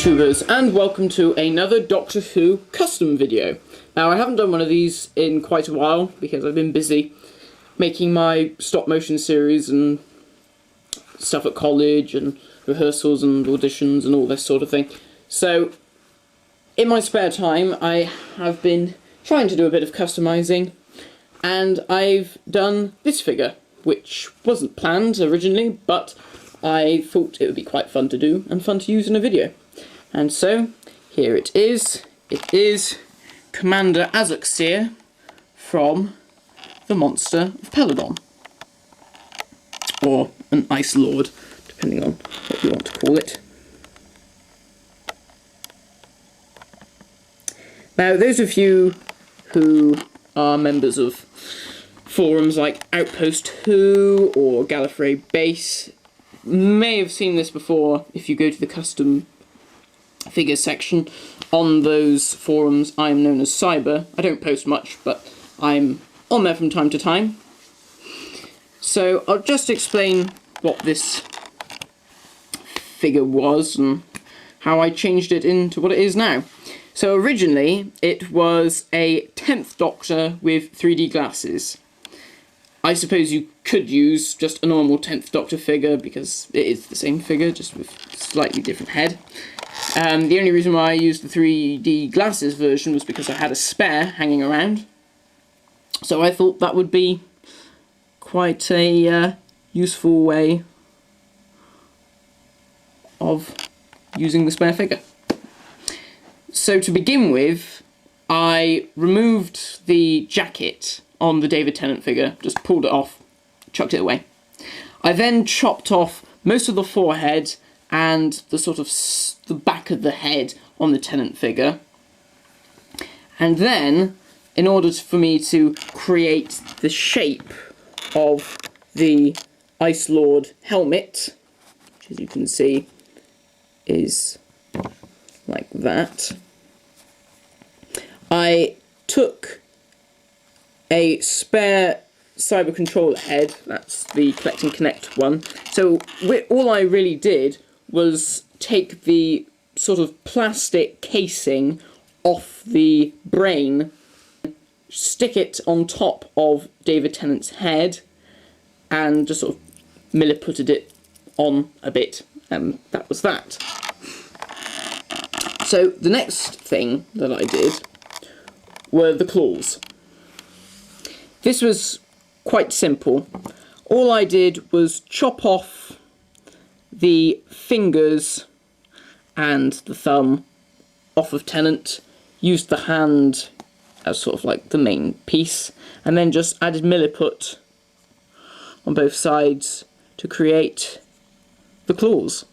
YouTubers, and welcome to another Doctor Who custom video. Now, I haven't done one of these in quite a while because I've been busy making my stop motion series and stuff at college and rehearsals and auditions and all this sort of thing. So in my spare time I have been trying to do a bit of customizing, and I've done this figure, which wasn't planned originally, but I thought it would be quite fun to do and fun to use in a video. And so here it is. It is Commander Azaxyr from the Monster of Peladon, or an Ice Lord, depending on what you want to call it. Now, those of you who are members of forums like Outpost Who or Gallifrey Base may have seen this before. If you go to the custom figures section on those forums, I'm known as Cyber. I don't post much, but I'm on there from time to time. So I'll just explain what this figure was and how I changed it into what it is now. So originally it was a 10th Doctor with 3D glasses. I suppose you could use just a normal 10th Doctor figure because it is the same figure, just with a slightly different head. The only reason why I used the 3D glasses version was because I had a spare hanging around. So I thought that would be quite a useful way of using the spare figure. So to begin with, I removed the jacket on the David Tennant figure, just pulled it off, chucked it away. I then chopped off most of the forehead and the sort of the back of the head on the Tennant figure. And then, in order for me to create the shape of the Ice Lord helmet, which as you can see is like that, I took a spare Cyber controller head, that's the Collect and Connect one. So all I really did was take the sort of plastic casing off the brain, stick it on top of David Tennant's head, and just sort of milliputted it on a bit, and that was that. So the next thing that I did were the claws. This was quite simple. All I did was chop off the fingers and the thumb off of Tennant, used the hand as sort of like the main piece, and then just added milliput on both sides to create the claws.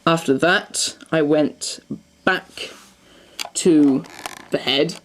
After that, I went back to the head,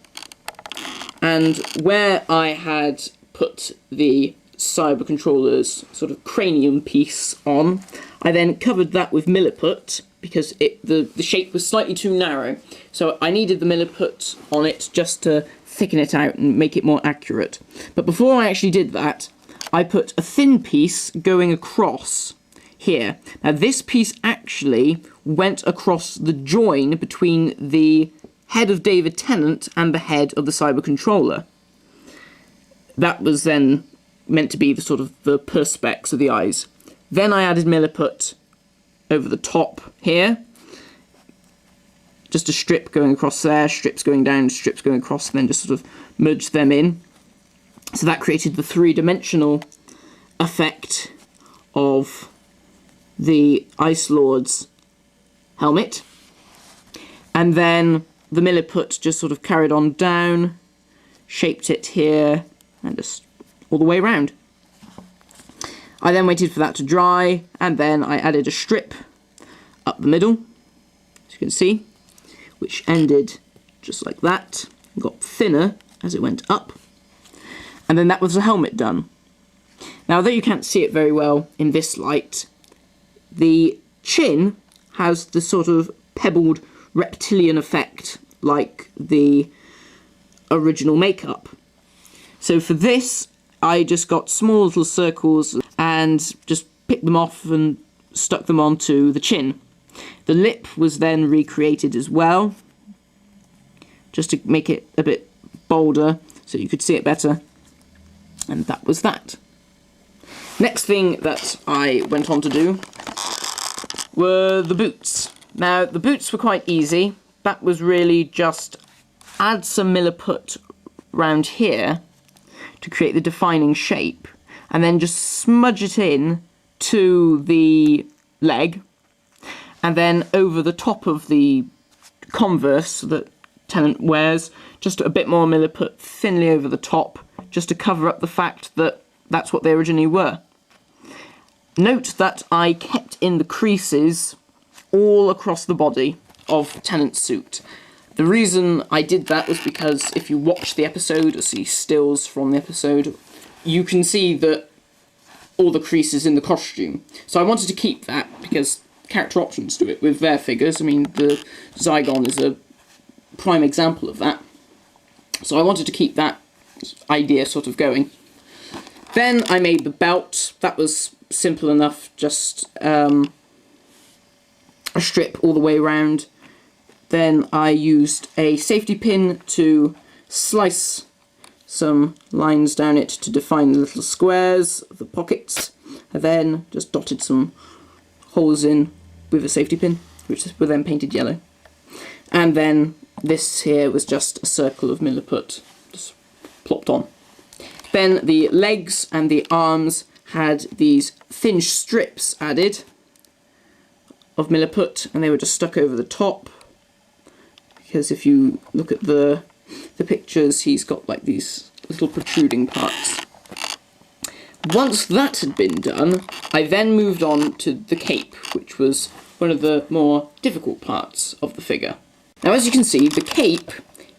and where I had put the Cyber controller's sort of cranium piece on, I then covered that with milliput because the shape was slightly too narrow. So I needed the milliput on it just to thicken it out and make it more accurate. But before I actually did that, I put a thin piece going across here. Now this piece actually went across the join between the head of David Tennant and the head of the Cyber controller. That was then meant to be the sort of the perspex of the eyes. Then I added milliput over the top here. Just a strip going across there, strips going down, strips going across, and then just sort of merged them in. So that created the three-dimensional effect of the Ice Lord's helmet. And then the milliput just sort of carried on down, shaped it here, and just all the way around. I then waited for that to dry, and then I added a strip up the middle, as you can see, which ended just like that, got thinner as it went up, and then that was the helmet done. Now, although you can't see it very well in this light, the chin has the sort of pebbled reptilian effect like the original makeup. So for this, I just got small little circles and just picked them off and stuck them onto the chin. The lip was then recreated as well, just to make it a bit bolder so you could see it better. And that was that. Next thing that I went on to do were the boots. Now, the boots were quite easy. That was really just add some milliput round here to create the defining shape, and then just smudge it in to the leg, and then over the top of the Converse that Tennant wears, just a bit more milliput thinly over the top, just to cover up the fact that that's what they originally were. Note that I kept in the creases all across the body of Tennant's suit. The reason I did that was because if you watch the episode or see stills from the episode, you can see that all the creases in the costume. So I wanted to keep that because character options do it with their figures. I mean, the Zygon is a prime example of that. So I wanted to keep that idea sort of going. Then I made the belt. That was simple enough, just a strip all the way around. Then I used a safety pin to slice some lines down it to define the little squares of the pockets. I then just dotted some holes in with a safety pin, which were then painted yellow. And then this here was just a circle of milliput, just plopped on. Then the legs and the arms had these thin strips added of milliput, and they were just stuck over the top. Because if you look at the pictures, he's got like these little protruding parts. Once that had been done, I then moved on to the cape, which was one of the more difficult parts of the figure. Now, as you can see, the cape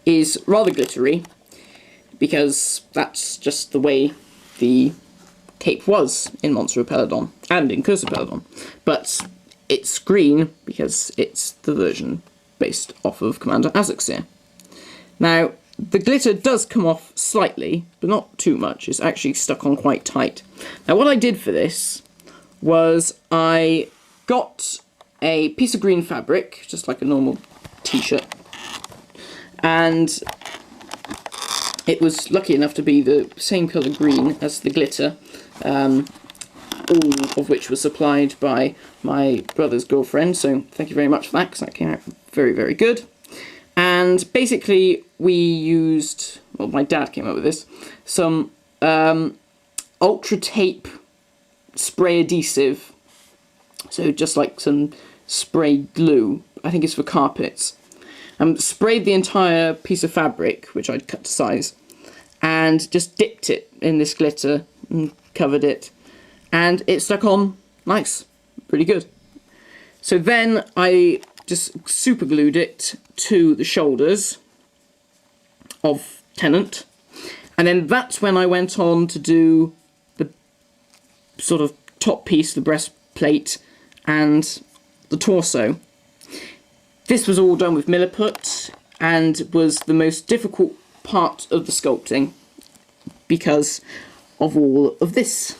is rather glittery, because that's just the way the cape was in Monster of Peladon, and in Curse of Peladon. But it's green because it's the version based off of Commander Azaxyr. Now, the glitter does come off slightly, but not too much. It's actually stuck on quite tight. Now, what I did for this was I got a piece of green fabric, just like a normal t-shirt, and it was lucky enough to be the same colour green as the glitter, all of which was supplied by my brother's girlfriend, so thank you very much for that, because that came out very, very good. And basically we used, well, my dad came up with this, some ultra tape spray adhesive, so just like some spray glue, I think it's for carpets. Sprayed the entire piece of fabric, which I'd cut to size, and just dipped it in this glitter and covered it, and it stuck on nice, pretty good. So then I just super glued it to the shoulders of Tennant, and then that's when I went on to do the sort of top piece, the breastplate, and the torso. This was all done with milliput, and was the most difficult part of the sculpting because of all of this.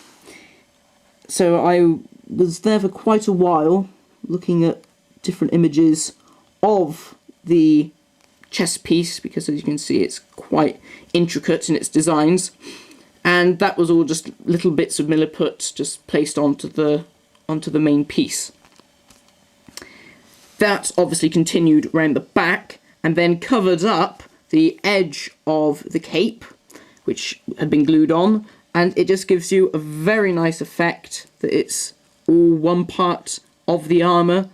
So I was there for quite a while looking at different images of the chest piece, because as you can see it's quite intricate in its designs, and that was all just little bits of milliput just placed onto the main piece. That obviously continued around the back and then covered up the edge of the cape, which had been glued on, and it just gives you a very nice effect that it's all one part of the armour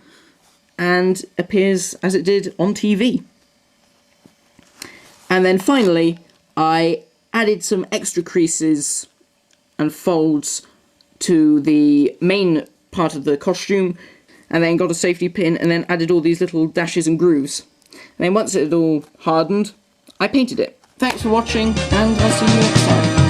and appears as it did on TV. And then finally I added some extra creases and folds to the main part of the costume, and then got a safety pin and then added all these little dashes and grooves. And then once it had all hardened, I painted it. Thanks for watching, and I'll see you next time.